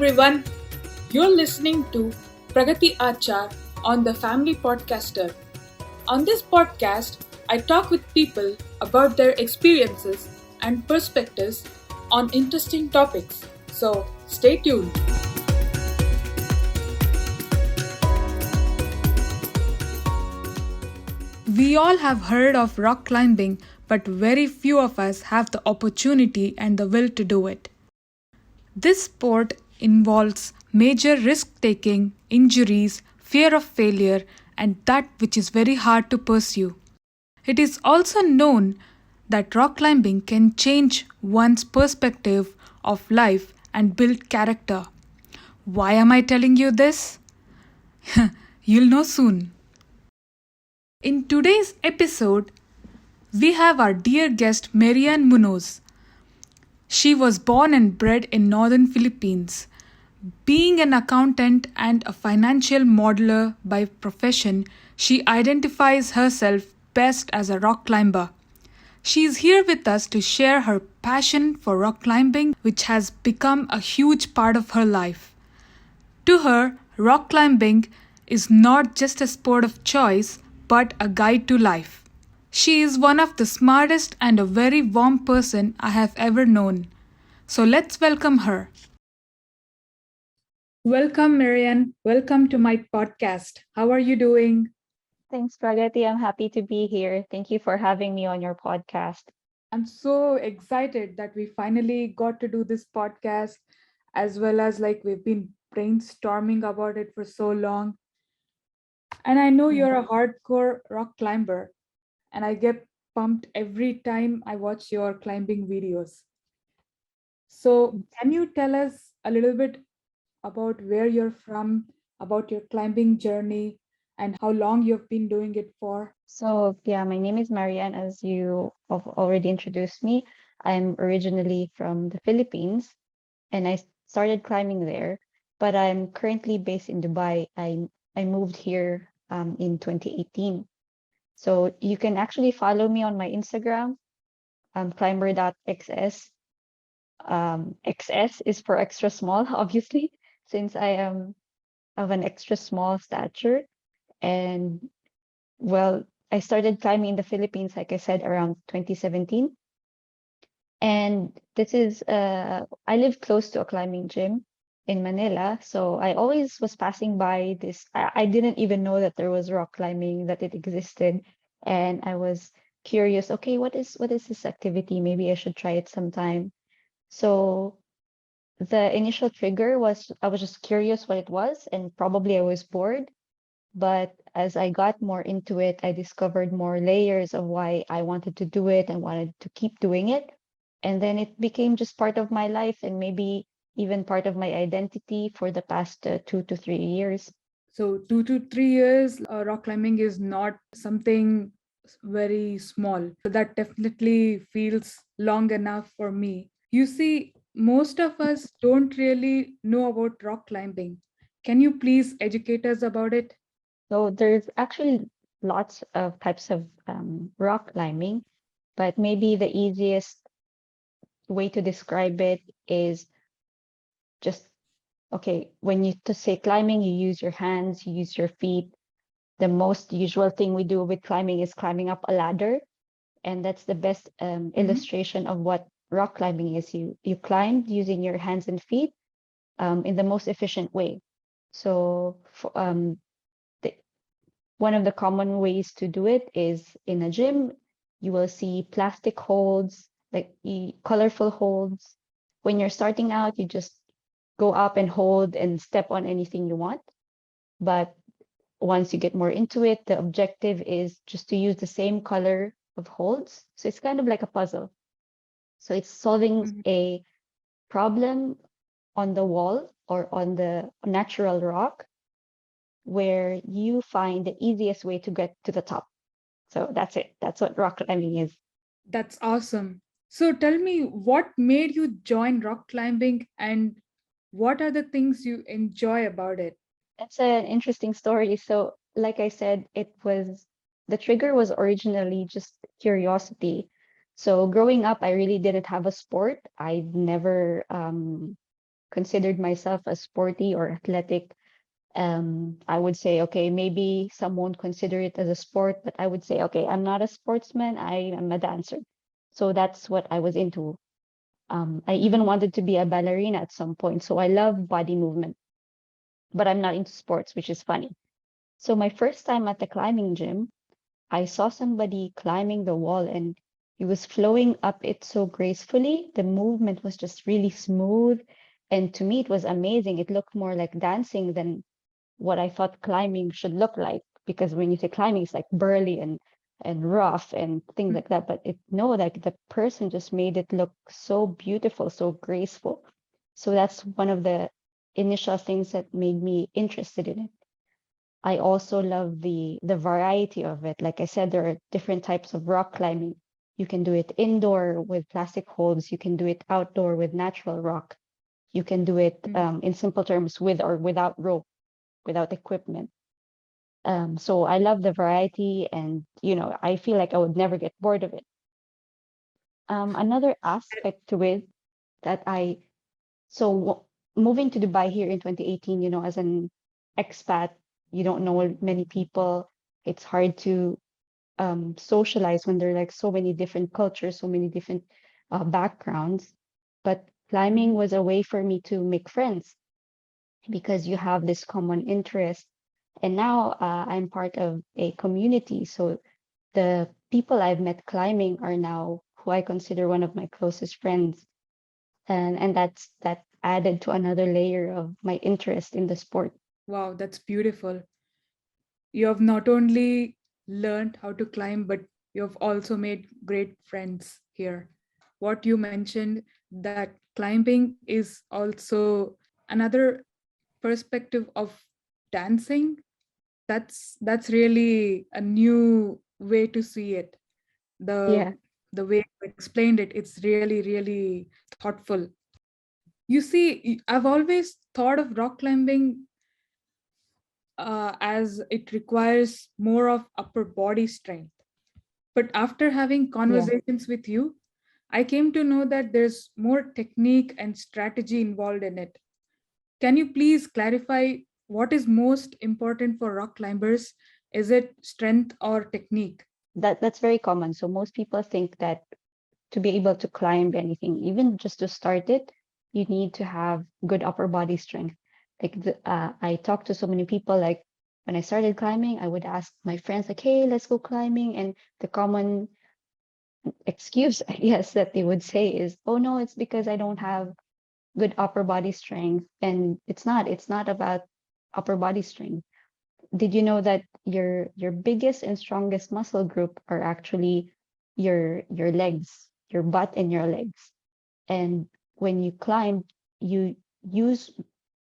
everyone, you're listening to Pragati Achar on the Family Podcaster. On this podcast, I talk with people about their experiences and perspectives on interesting topics. So stay tuned. We all have heard of rock climbing, but very few of us have the opportunity and the will to do it. This sport involves major risk taking, injuries, fear of failure, and that which is very hard to pursue. It is also known that rock climbing can change one's perspective of life and build character. Why am I telling you this? You'll know soon. In today's episode, we have our dear guest Marianne Munoz. She was born and bred in northern Philippines. Being an accountant and a financial modeler by profession, she identifies herself best as a rock climber. She is here with us to share her passion for rock climbing, which has become a huge part of her life. To her, rock climbing is not just a sport of choice, but a guide to life. She is one of the smartest and a very warm person I have ever known. So let's welcome her. Welcome, Marianne. Welcome to my podcast. How are you doing? Thanks, Pragati. I'm happy to be here. Thank you for having me on your podcast. I'm so excited that we finally got to do this podcast, as well as we've been brainstorming about it for so long. And I know Mm. you're a hardcore rock climber, and I get pumped every time I watch your climbing videos. So, can you tell us a little bit about where you're from, about your climbing journey, and how long you've been doing it for? Yeah, my name is Marianne, as you have already introduced me. I'm originally from the Philippines and I started climbing there, but I'm currently based in Dubai. I moved here in 2018. So you can actually follow me on my Instagram, climber.xs. XS is for extra small, obviously, since I am of an extra small stature. And well, I started climbing in the Philippines, like I said, around 2017. And I live close to a climbing gym in Manila. So I always was passing by this. I didn't even know that there was rock climbing, that it existed. And I was curious, okay, what is this activity? Maybe I should try it sometime. So the initial trigger was I was just curious what it was, and probably I was bored. But as I got more into it, I discovered more layers of why I wanted to do it and wanted to keep doing it. And then it became just part of my life and maybe even part of my identity for the past 2 to 3 years. So, 2 to 3 years, rock climbing is not something very small. So, that definitely feels long enough for me. You see, most of us don't really know about rock climbing. Can you please educate us about it? So there's actually lots of types of rock climbing, but maybe the easiest way to describe it is just okay, when you to say climbing, you use your hands, you use your feet. The most usual thing we do with climbing is climbing up a ladder, and that's the best Mhm. illustration of what rock climbing is. You climb using your hands and feet in the most efficient way. So the, one of the common ways to do it is in a gym. You will see plastic holds, like colorful holds. When you're starting out, you just go up and hold and step on anything you want. But once you get more into it, the objective is just to use the same color of holds. So it's kind of like a puzzle. So it's solving Mhm. a problem on the wall or on the natural rock where you find the easiest way to get to the top. So that's it. That's what rock climbing is. That's awesome. So, tell me what made you join rock climbing and what are the things you enjoy about it? It's an interesting story. So, like I said, the trigger was originally just curiosity. So, growing up, I really didn't have a sport. I never considered myself as sporty or athletic. I would say, okay, maybe some won't consider it as a sport, but I would say, okay, I'm not a sportsman, I am a dancer. So that's what I was into. I even Mhm. wanted to be a ballerina at some point. So I love body movement, but I'm not into sports, which is funny. So my first time at the climbing gym, I saw somebody climbing the wall and he was flowing up it so gracefully. The movement was just really smooth. And to me, it was amazing. It looked more like dancing than what I thought climbing should look like. Because when you say climbing, it's like burly and rough and things like that. But it no, like the person just made it look so beautiful, so graceful. So that's one of the initial things that made me interested in it. I also love the variety of it. Like I said, there are different types of rock climbing. You can do it indoor with plastic holds. You can do it outdoor with natural rock. You can do it Mm. in simple terms with or without rope, without equipment. So I love the variety, and I feel like I would never get bored of it. Another aspect to it that so moving to Dubai here in 2018, as an expat, you don't know many people. It's hard to socialize when there are like so many different cultures, so many different backgrounds. But climbing Mhm. was a way for me to make friends because you have this common interest. And now I'm part of a community. So the people I've met climbing are now who I consider one of my closest friends. And that added to another layer of my interest in the sport. Wow, that's beautiful. You have not only learned how to climb, but you have also made great friends here. What you mentioned, that climbing is also another perspective of dancing. That's really a new way to see it. The Yeah, the way you explained it, it's really thoughtful. You see, I've always thought of rock climbing as it requires more of upper body strength. But after having yeah. conversations with you, I came to know that there's more technique and strategy involved in it. Can you please clarify what is most important for rock climbers? Is it strength or technique? That's very common. So most people think that to be able to climb anything, even just to start it, you need to have good upper body strength. Like I talked to so many people, like when I started climbing, I would ask my friends, like, hey, let's go climbing. And the common excuse, I guess, that they would say is, oh no, it's because I don't have good upper body strength. And it's not about upper body strength. Did you know that your biggest and strongest muscle group are actually your legs, your butt and your legs? And when you climb, you use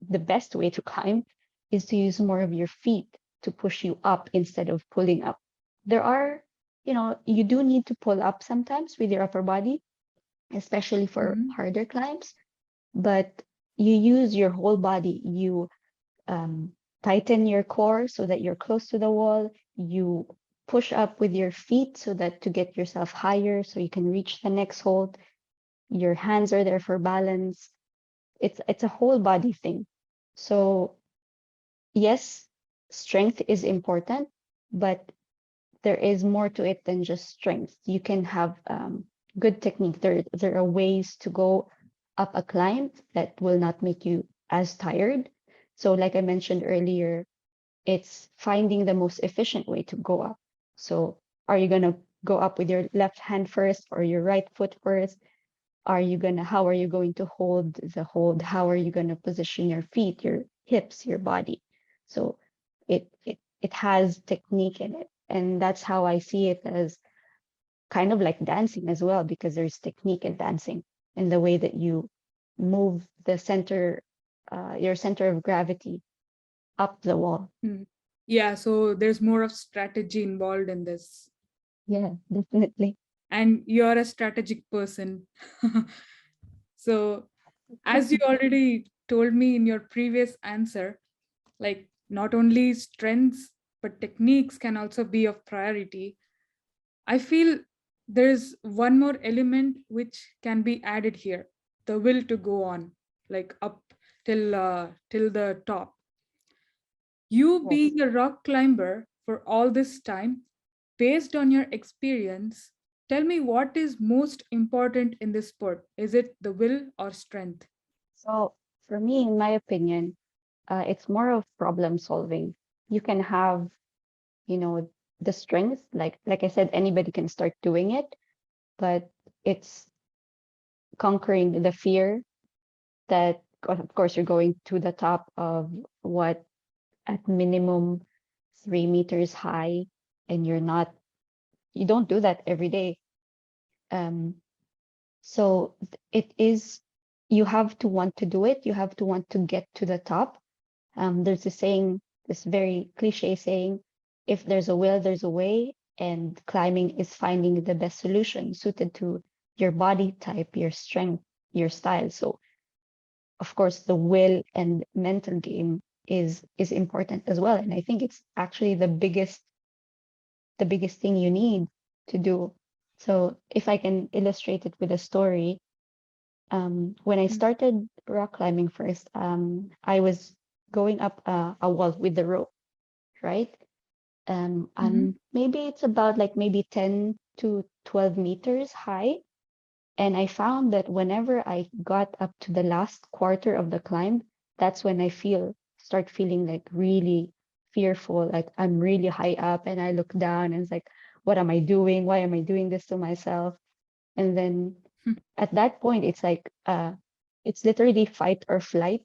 the best way to climb is to use more of your feet to push you up instead of pulling up. There are, you do need to pull up sometimes with your upper body, especially for Mhm. harder climbs, but you use your whole body. You um, tighten your core so that you're close to the wall. You push up with your feet so that to get yourself higher so you can reach the next hold. Your hands are there for balance. It's a whole body thing. So yes, strength is important, but there is more to it than just strength. You can have good technique. There are ways to go up a climb that will not make you as tired. So like I mentioned earlier, it's finding the most efficient way to go up. So are you gonna go up with your left hand first or your right foot first? How are you going to hold the hold? How are you gonna position your feet, your hips, your body? So it has technique in it. And that's how I see it, as kind of like dancing as well, because there's technique in dancing in the way that you move your center of gravity up the wall. Mm. Yeah, so there's more of strategy involved in this. Yeah, definitely. And you're a strategic person. So, as you already told me in your previous answer, like not only strengths but techniques can also be of priority. I feel there's one more element which can be added here, the will to go on. like up till the top. You Yes. being a rock climber for all this time, based on your experience, tell me what is most important in this sport. Is it the will or strength? So for me, in my opinion, it's more of problem solving. You can have, you know, the strength, like I said, anybody can start doing it, but it's conquering the fear that, of course, you're going to the top of what at minimum 3 meters high, and you don't do that every day. Um, so it is, you have to want to do it. You have to want to get to the top. There's a saying, this very cliche saying, if there's a will, there's a way, and climbing is finding the best solution suited to your body type, your strength, your style. So of course the will and mental game is important as well. And I think it's actually the biggest thing you need to do. So if I can illustrate it with a story, when I Mm-hmm. started rock climbing first, I was going up a wall with the rope, right? Mm-hmm. Maybe it's about like maybe 10 to 12 meters high. And I found that whenever I got up to the last quarter of the climb, that's when I start feeling like really fearful, like I'm really high up and I look down and it's like, what am I doing? Why am I doing this to myself? And then at that point, it's literally fight or flight.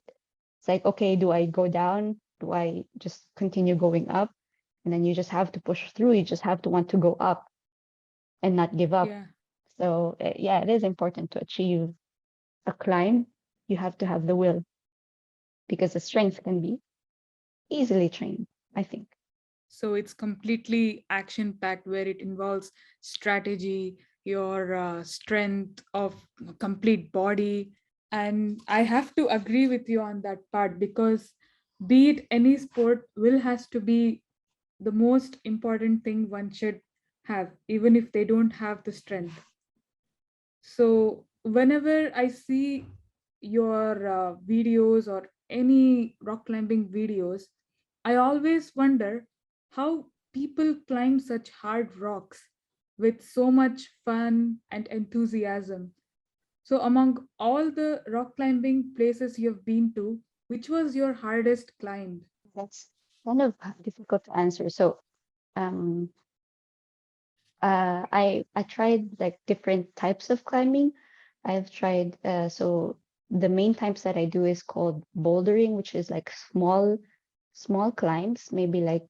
It's like, okay, do I go down? Do I just continue going up? And then you just have to push through. You just have to want to go up and not give up. Yeah. So yeah, it is important to achieve a climb. You have to have the will because the strength can be easily trained, I think. So it's completely action packed, where it involves strategy, your strength of complete body. And I have to agree with you on that part, because be it any sport, will has to be the most important thing one should have, even if they don't have the strength. So whenever I see your videos or any rock climbing videos, I always wonder how people climb such hard rocks with so much fun and enthusiasm. So among all the rock climbing places you've been to, which was your hardest climb? That's kind of difficult to answer. So um, I tried like different types of climbing. I've tried so the main types that I do is called bouldering, which is like small climbs, maybe like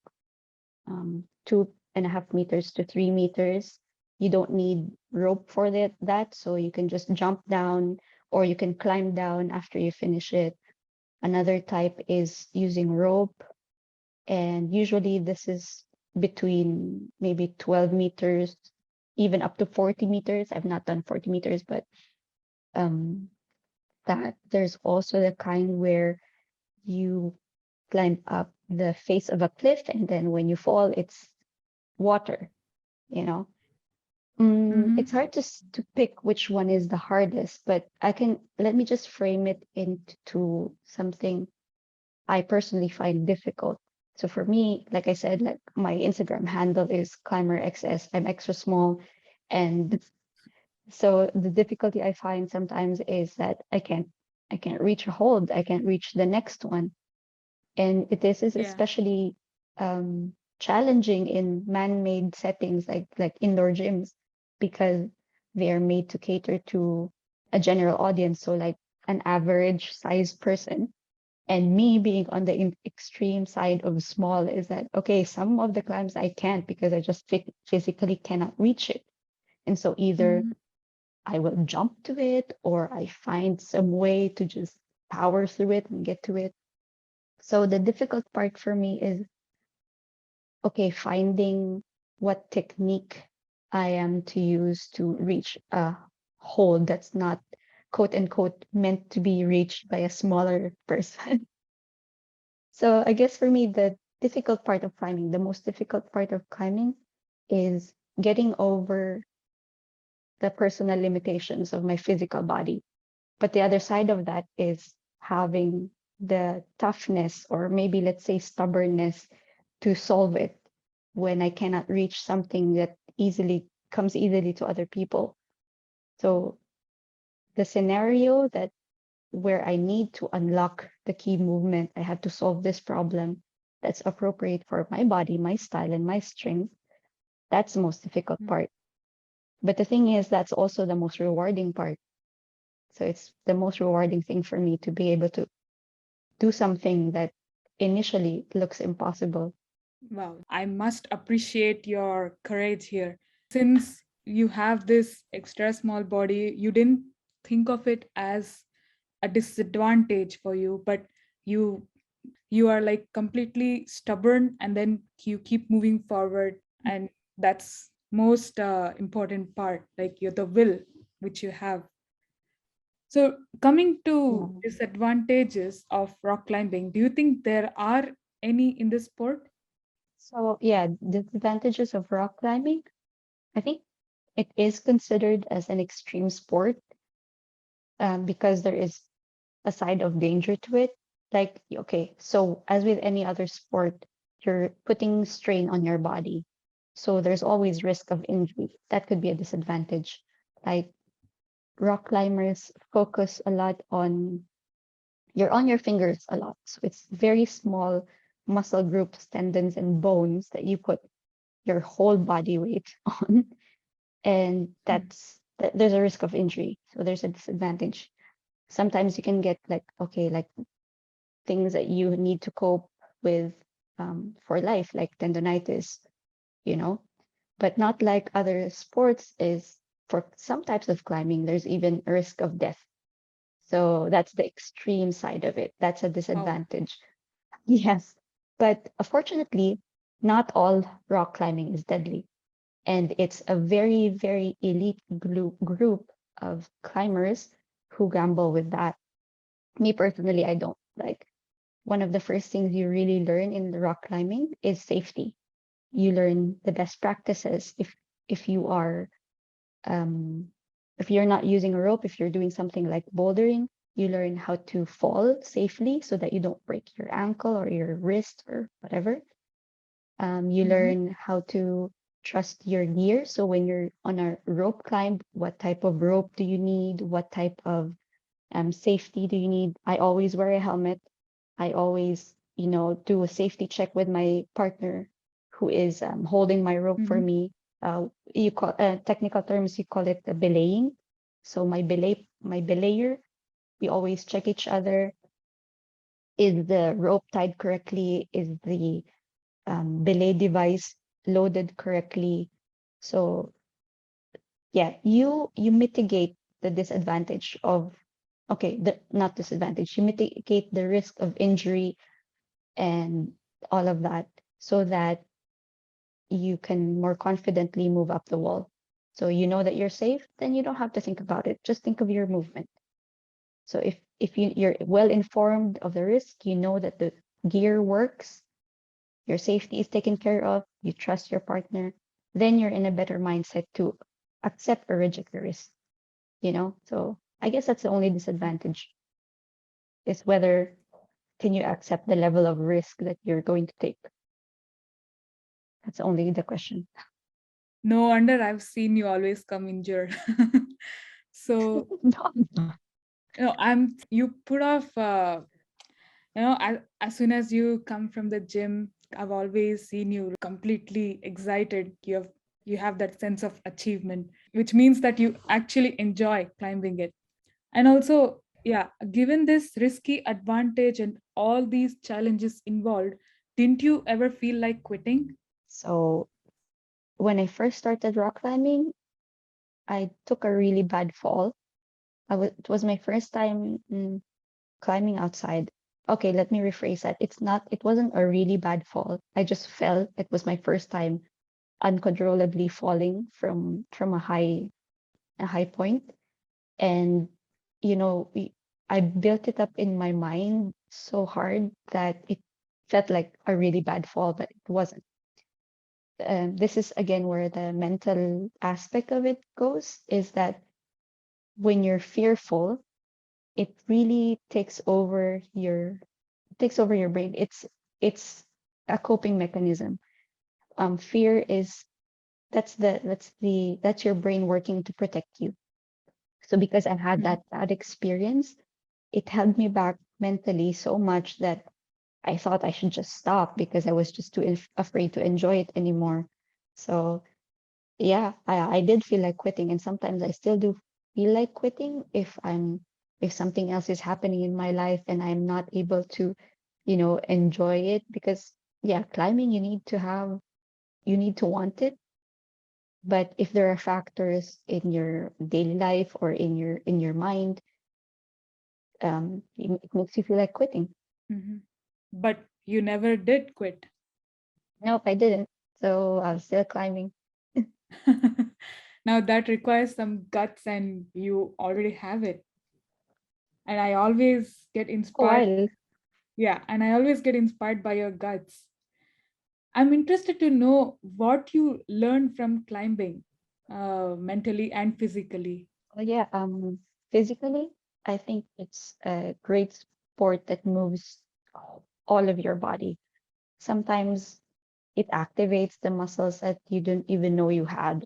2.5 meters to 3 meters. You don't need rope for that, so you can just jump down or you can climb down after you finish it. Another type is using rope, and usually this is between maybe 12 meters, even up to 40 meters. I've not done 40 meters, but um, that there's also the kind where you climb up the face of a cliff, and then when you fall, it's water, you know. It's Mm-hmm. hard to pick which one is the hardest, but let me just frame it into something I personally find difficult. So for me, like I said, like my Instagram handle is climber XS. I'm extra small, and so the difficulty I find sometimes is that I can't reach a hold. I can't reach the next one, and this is Yeah. especially challenging in man-made settings like indoor gyms because they are made to cater to a general audience, so like an average size person. And me being on the extreme side of small is that okay, some of the climbs I can't because I just physically cannot reach it. And so either Mm-hmm. I will jump to it or I find some way to just power through it and get to it. So the difficult part for me is okay, finding what technique I am to use to reach a hold that's not quote unquote meant to be reached by a smaller person. So I guess for me, the most difficult part of climbing is getting over the personal limitations of my physical body. But the other side of that is having the toughness, or maybe let's say stubbornness, to solve it when I cannot reach something that easily comes easily to other people. So the scenario that where I need to unlock the key movement, I have to solve this problem that's appropriate for my body, my style, and my strength. That's the most difficult part. But the thing is, that's also the most rewarding part. So it's the most rewarding thing for me to be able to do something that initially looks impossible. Wow, I must appreciate your courage here. Since you have this extra small body, you didn't think of it as a disadvantage for you, but you you are like completely stubborn, and then you keep moving forward, and that's most important part, like you're the will which you have. So coming to Yeah. disadvantages of rock climbing, do you think there are any in this sport? So yeah, the advantages of rock climbing, I think it is considered as an extreme sport, because there is a side of danger to it. Like, okay, so as with any other sport, you're putting strain on your body. So there's always risk of injury. That could be a disadvantage. Like rock climbers focus a lot on you're on your fingers a lot. So it's very small muscle groups, tendons, and bones that you put your whole body weight on. And there's a risk of injury. So there's a disadvantage. Sometimes you can get like, okay, like things that you need to cope with for life, like tendonitis, you know, but not like other sports is for some types of climbing, there's even a risk of death. So that's the extreme side of it. That's a Oh, disadvantage. Yes. But fortunately, not all rock climbing is deadly. And it's a very, very elite group of climbers who gamble with that. Me personally, I don't. Like, one of the first things you really learn in the rock climbing is safety. You learn the best practices if you are um, if you're not using a rope, if you're doing something like bouldering, you learn how to fall safely so that you don't break your ankle or your wrist or whatever. You mhm. learn how to trust your gear. So when you're on a rope climb, what type of rope do you need? What type of safety do you need? I always wear a helmet. I always, do a safety check with my partner who is holding my rope for Mhm. me. You call technical terms, you call it the belaying. So my belayer, we always check each other. Is the rope tied correctly? Is the belay device loaded correctly? So yeah, you mitigate the disadvantage of okay, the not disadvantage, you mitigate the risk of injury and all of that so that you can more confidently move up the wall. So you know that you're safe, then you don't have to think about it. Just think of your movement. So if you're well informed of the risk, you know that the gear works, your safety is taken care of, you trust your partner, then you're in a better mindset to accept or reject the risk. So I guess that's the only disadvantage is whether can you accept the level of risk that you're going to take. That's only the question. No wonder I've seen you always come injured. So, No. you put off, as soon as you come from the gym, I've always seen you completely excited. You have that sense of achievement, which means that you actually enjoy climbing it. And also, yeah, given this risky advantage and all these challenges involved, didn't you ever feel like quitting? So when I first started rock climbing, I took a really bad fall. It was my first time climbing outside. Okay, let me rephrase that. It wasn't a really bad fall. I just fell. It was my first time uncontrollably falling from a high point. And I built it up in my mind so hard that it felt like a really bad fall, but it wasn't. This is again where the mental aspect of it goes, is that when you're fearful, it really takes over your brain. It's a coping mechanism. Fear is that's your brain working to protect you. So because I've had Mhm. that experience, it held me back mentally so much that I thought I should just stop because I was just too afraid to enjoy it anymore. So yeah, I did feel like quitting, and sometimes I still do feel like quitting if something else is happening in my life and I'm not able to, enjoy it. Because yeah, climbing, you need to want it. But if there are factors in your daily life or in your mind, it makes you feel like quitting. Mhm. But you never did quit. Nope, I didn't. So I was still climbing. Now that requires some guts, and you already have it. And I always get A inspired. while. Yeah, and I always get inspired by your guts. I'm interested to know what you learned from climbing, mentally and physically. Well, yeah, physically, I think it's a great sport that moves all of your body. Sometimes it activates the muscles that you didn't even know you had.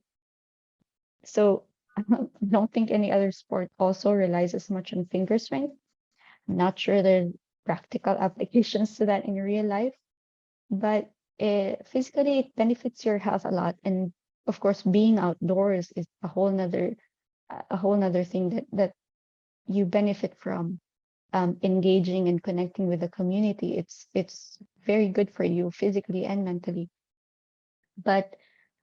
So I don't think any other sport also relies as much on finger strength. I'm not sure there's practical applications to that in real life, but physically it benefits your health a lot. And of course, being outdoors is a whole nother thing that you benefit from, engaging and connecting with the community. It's very good for you physically and mentally. But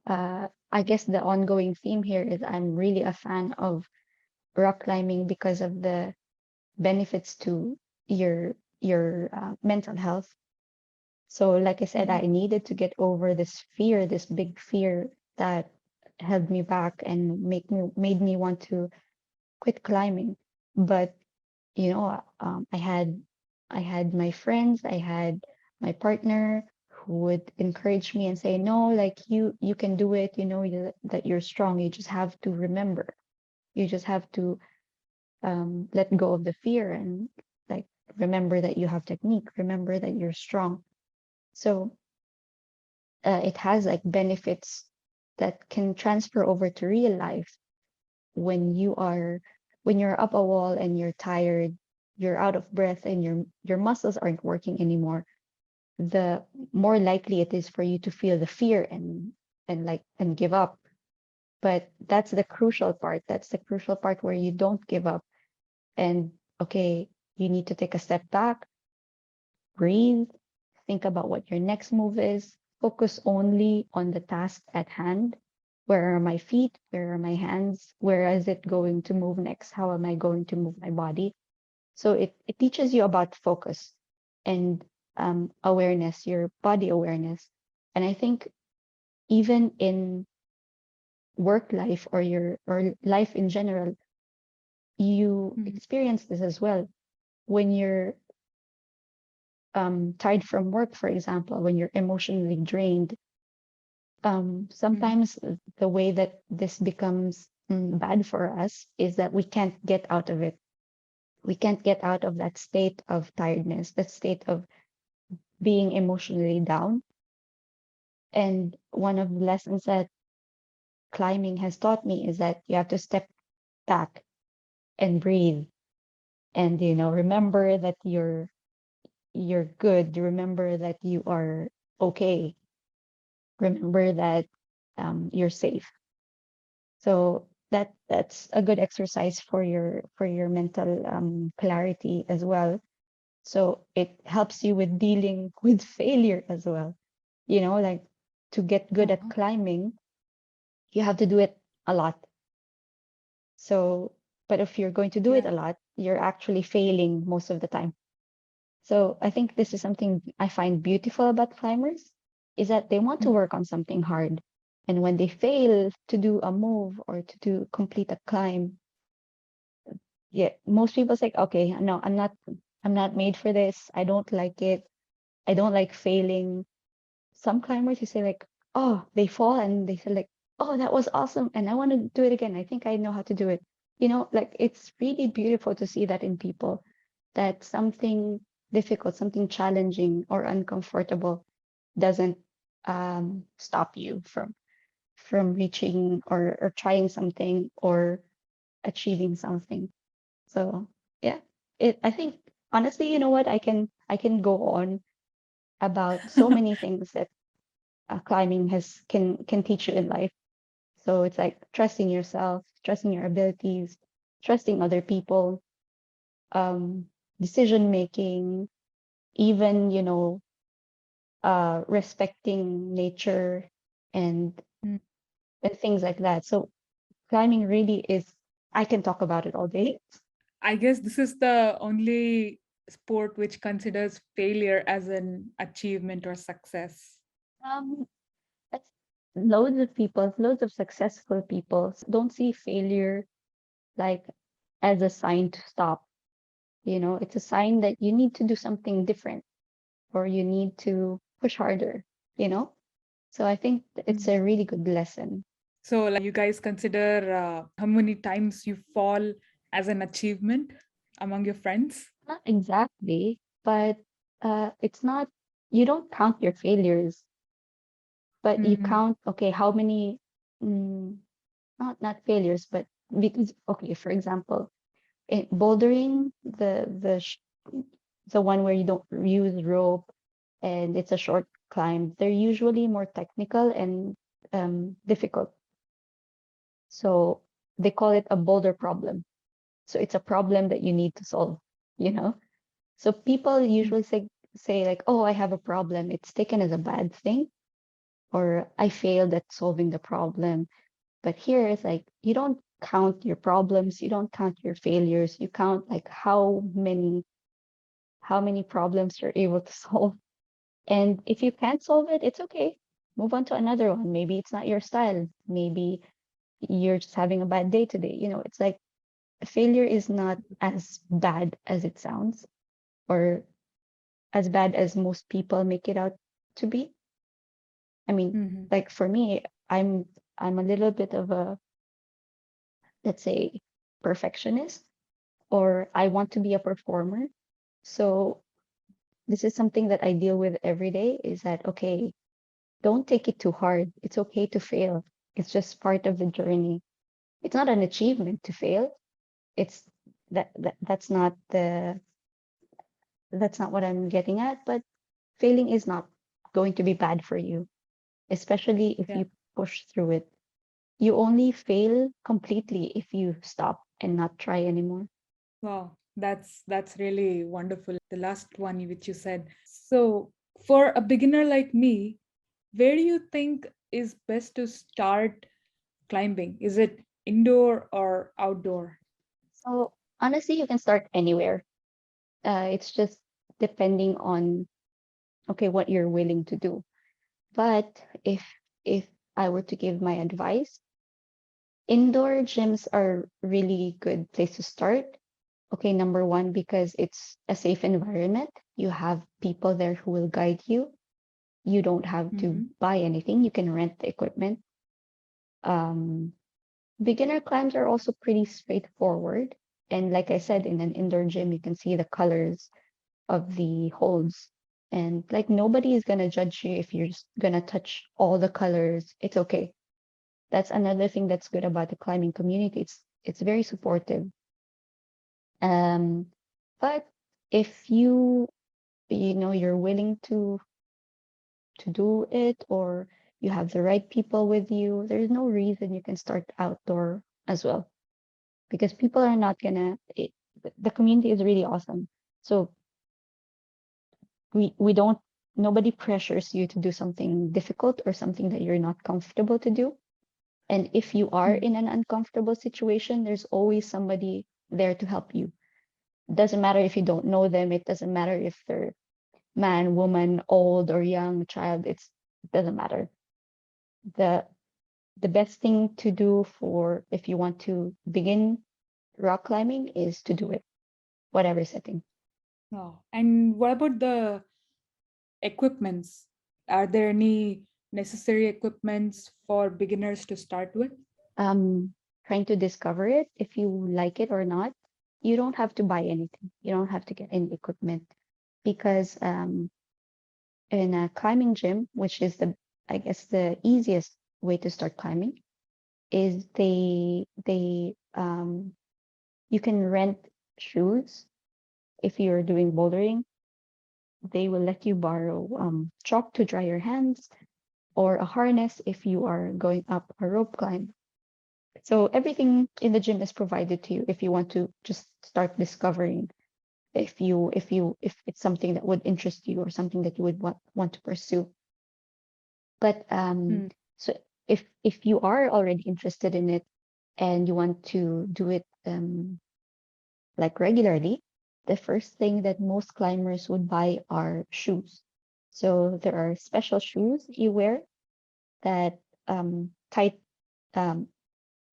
I guess the ongoing theme here is I'm really a fan of rock climbing because of the benefits to your mental health. So, like I said, Mhm. I needed to get over this fear, this big fear that held me back and made me want to quit climbing. But I had my friends, I had my partner who would encourage me and say, no, like you can do it, that you're strong. You just have to remember. You just have to let go of the fear and like remember that you have technique, remember that you're strong. So it has like benefits that can transfer over to real life when you're up a wall and you're tired, you're out of breath, and your muscles aren't working anymore. The more likely it is for you to feel the fear and give up. But that's the crucial part. That's the crucial part where you don't give up. And okay, you need to take a step back, breathe, think about what your next move is, focus only on the task at hand. Where are my feet? Where are my hands? Where is it going to move next? How am I going to move my body? So it teaches you about focus and awareness, your body awareness. And I think even in work life or life in general, you Mhm. experience this as well. When you're tired from work, for example, when you're emotionally drained, Mhm. sometimes the way that this becomes bad for us is that we can't get out of it. We can't get out of that state of tiredness, that state of being emotionally down. And one of the lessons that climbing has taught me is that you have to step back and breathe and remember that you're good. Remember that you are okay. Remember that you're safe. So that's a good exercise for your mental clarity as well. So it helps you with dealing with failure as well. Like to get good at Uh-huh. climbing, you have to do it a lot. So, but if you're going to do it Yeah. a lot, you're actually failing most of the time. So I think this is something I find beautiful about climbers is that they want to Mhm. work on something hard. And when they fail to do a move or to complete a climb, yeah, most people say, okay, no, I'm not made for this. I don't like it. I don't like failing. Some climbers, you say like, oh, they fall and they say like, oh, that was awesome. And I want to do it again. I think I know how to do it. like it's really beautiful to see that in people, that something difficult, something challenging or uncomfortable doesn't stop you from reaching or trying something or achieving something. So yeah, I think honestly, you know what, I can go on about so many things that climbing can teach you in life. So it's like trusting yourself, trusting your abilities, trusting other people, um, decision making, even respecting nature and Mm. and things like that. So climbing really is. I can talk about it all day. I guess this is the only sport which considers failure as an achievement or success. Um, that's loads of successful people don't see failure like as a sign to stop. It's a sign that you need to do something different or you need to push harder, you know? So I think it's Mm. a really good lesson. So, like, you guys consider how many times you fall as an achievement among your friends? Not exactly, but it's not, you don't count your failures, but you Mm. count, okay, how many, mm, not failures, but because, okay, for example, bouldering, the one where you don't use rope and it's a short climb, they're usually more technical and difficult. So they call it a boulder problem. So it's a problem that you need to solve, you know? So people Mm. usually say like, "Oh, I have a problem." It's taken as a bad thing, or I failed at solving the problem. But here it's like you don't count your problems, you don't count your failures, you count like how many problems you're able to solve. And if you can't solve it, it's okay. Move on to another one. Maybe it's not your style. Maybe you're just having a bad day today. It's like failure is not as bad as it sounds or as bad as most people make it out to be. I mean, Mhm. like for me, I'm a little bit of a, let's say, perfectionist, or I want to be a performer. So this is something that I deal with every day is that, okay, don't take it too hard. It's okay to fail. It's just part of the journey. It's not an achievement to fail. It's that's not what I'm getting at, but failing is not going to be bad for you, especially if Yeah. you push through it. You only fail completely if you stop and not try anymore. Wow, that's really wonderful. The last one which you said. So, for a beginner like me, where do you think is best to start climbing? Is it indoor or outdoor? So honestly, you can start anywhere. It's just depending on, okay, what you're willing to do. But if I were to give my advice, indoor gyms are really good place to start. Okay, number one, because it's a safe environment. You have people there who will guide you. You don't have to Hmm. buy anything. You can rent the equipment. Um, Beginner climbs are also pretty straightforward. And like I said, in an indoor gym, you can see the colors of the holds. And like nobody is gonna judge you if you're just gonna touch all the colors. It's okay. That's another thing that's good about the climbing community. It's very supportive. Um, but if you're willing to do it, or you have the right people with you, there's no reason you can start outdoor as well, because people are not gonna the community is really awesome. So we don't nobody pressures you to do something difficult or something that you're not comfortable to do. And if you are in an uncomfortable situation, there's always somebody there to help you. Doesn't matter if you don't know them, it doesn't matter if they're man, woman, old or young, child, it doesn't matter. The the best thing to do for if you want to begin rock climbing is to do it, whatever setting. Oh, and what about the equipments? Are there any necessary equipments for beginners to start with? Um, trying to discover it, if you like it or not, you don't have to buy anything. You don't have to get any equipment because in a climbing gym, which is I guess the easiest way to start climbing, is you can rent shoes if you're doing bouldering. They will let you borrow chalk to dry your hands or a harness if you are going up a rope climb. So everything in the gym is provided to you if you want to just start discovering, if it's something that would interest you or something that you would want to pursue. But Hmm. so if you are already interested in it and you want to do it like regularly, the first thing that most climbers would buy are shoes. So there are special shoes you wear that tight um,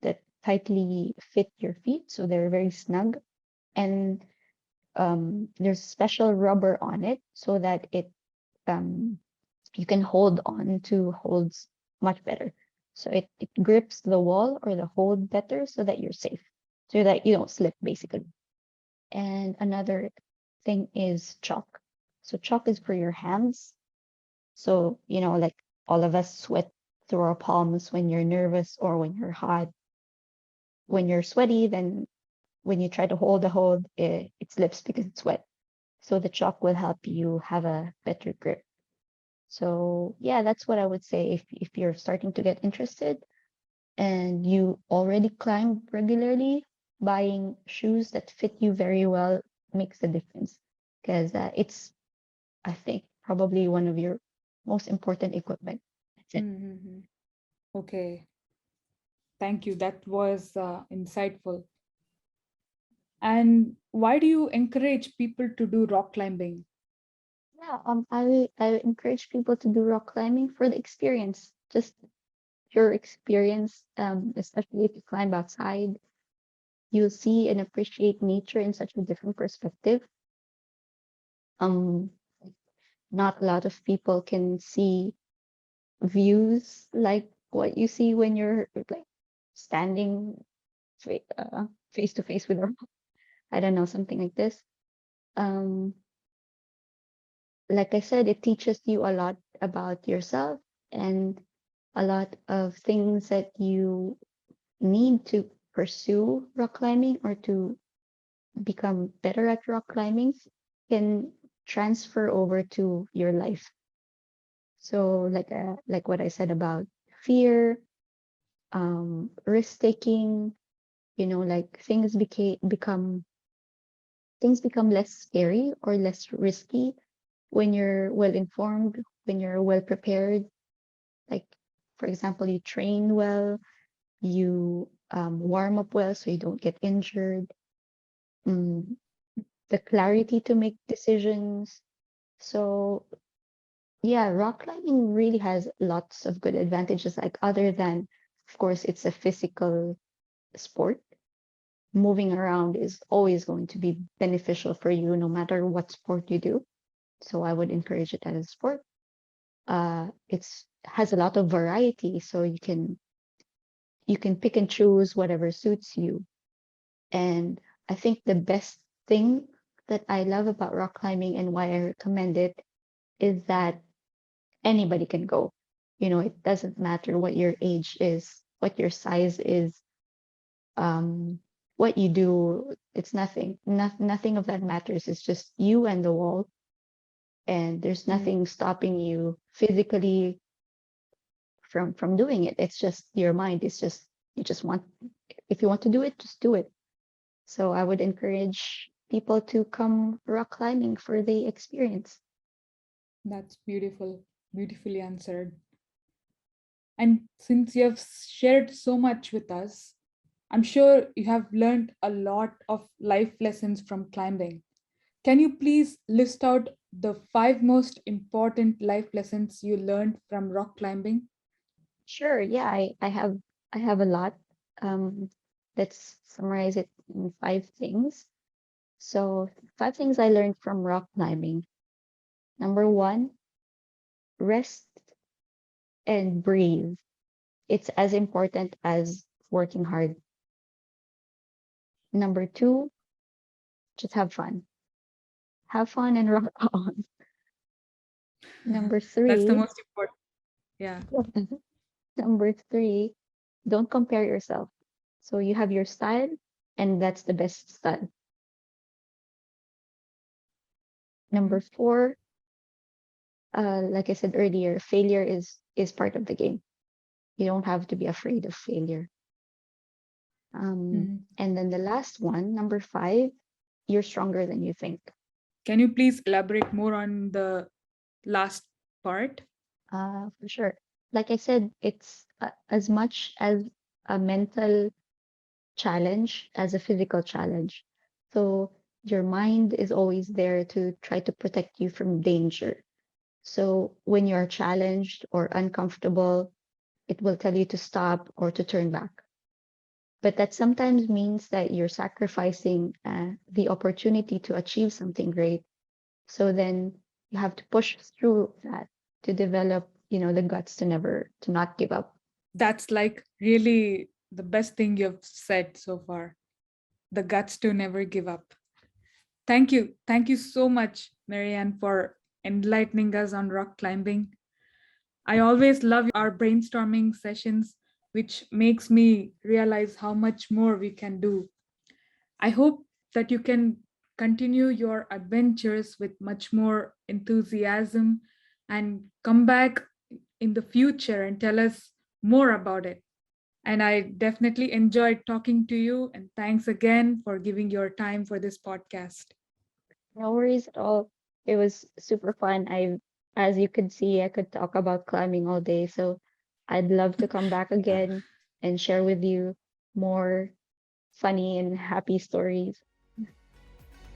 that tightly fit your feet, so they're very snug, and there's special rubber on it so that it um, you can hold on to holds much better. So it grips the wall or the hold better so that you're safe, so that you don't slip basically. And another thing is chalk. So chalk is for your hands. So, like all of us sweat through our palms when you're nervous or when you're hot. When you're sweaty, then when you try to hold a hold, it slips because it's wet. So the chalk will help you have a better grip. So yeah, that's what I would say if you're starting to get interested and you already climb regularly, buying shoes that fit you very well makes a difference because it's, I think, probably one of your most important equipment. That's it. Mm-hmm. Okay, thank you. That was insightful. And why do you encourage people to do rock climbing? Yeah, I encourage people to do rock climbing for the experience, just pure experience. Especially if you climb outside, you'll see and appreciate nature in such a different perspective. Um, Not a lot of people can see views like what you see when you're like standing face to face with a rock. I don't know, something like this. Um, like I said, it teaches you a lot about yourself and a lot of things that you need to pursue rock climbing or to become better at rock climbing can transfer over to your life. So like what I said about fear, risk taking, like things become less scary or less risky when you're well informed, when you're well prepared. Like, for example, you train well, you warm up well so you don't get injured. Mm, the clarity to make decisions. So, yeah, rock climbing really has lots of good advantages, like other than, of course, it's a physical sport. Moving around is always going to be beneficial for you no matter what sport you do. So I would encourage it as a sport. It's has a lot of variety, so you can pick and choose whatever suits you. And I think the best thing that I love about rock climbing and why I recommend it is that anybody can go. It doesn't matter what your age is, what your size is, um, what you do. It's nothing. Nothing of that matters. It's just you and the wall, and there's Mm, nothing stopping you physically from doing it. It's just your mind. It's just you just want. If you want to do it, just do it. So I would encourage people to come rock climbing for the experience. that's beautiful, beautifully answered. And since you have shared so much with us, I'm sure you have learned a lot of life lessons from climbing. Can you please list out the five most important life lessons you learned from rock climbing? Sure, yeah, I have a lot. Um, let's summarize it in five things. So, five things I learned from rock climbing. Number one, rest and breathe. It's as important as working hard. Number two, just have fun. Have fun and rock on. Number That's the three, most important. Yeah. number three, don't compare yourself. So you have your style, and that's the best style. Number Mhm. four, like I said earlier, failure is part of the game. You don't have to be afraid of failure. Mhm. And then the last one, number five, you're stronger than you think. Can you please elaborate more on the last part? For sure. Like I said, it's as much as a mental challenge as a physical challenge. So your mind is always there to try to protect you from danger. So when you're challenged or uncomfortable, it will tell you to stop or to turn back. But that sometimes means that you're sacrificing the opportunity to achieve something great. So then you have to push through that to develop, the guts to not give up. That's like really the best thing you've said so far. The guts to never give up. Thank you. Thank you so much, Marianne, for enlightening us on rock climbing. I always love our brainstorming sessions, which makes me realize how much more we can do. I hope that you can continue your adventures with much more enthusiasm and come back in the future and tell us more about it. And I definitely enjoyed talking to you. And thanks again for giving your time for this podcast. No worries at all. It was super fun. As you could see, I could talk about climbing all day. So I'd love to come back Yeah, again and share with you more funny and happy stories.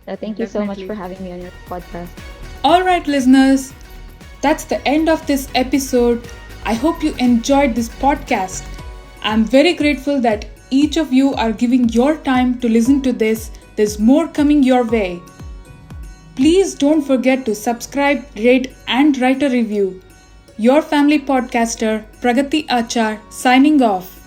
So thank you so much for definitely. having me on your podcast. All right, listeners, that's the end of this episode. I hope you enjoyed this podcast. I'm very grateful that each of you are giving your time to listen to this. There's more coming your way. Please don't forget to subscribe, rate, and write a review. Your family podcaster, Pragati Achar, signing off.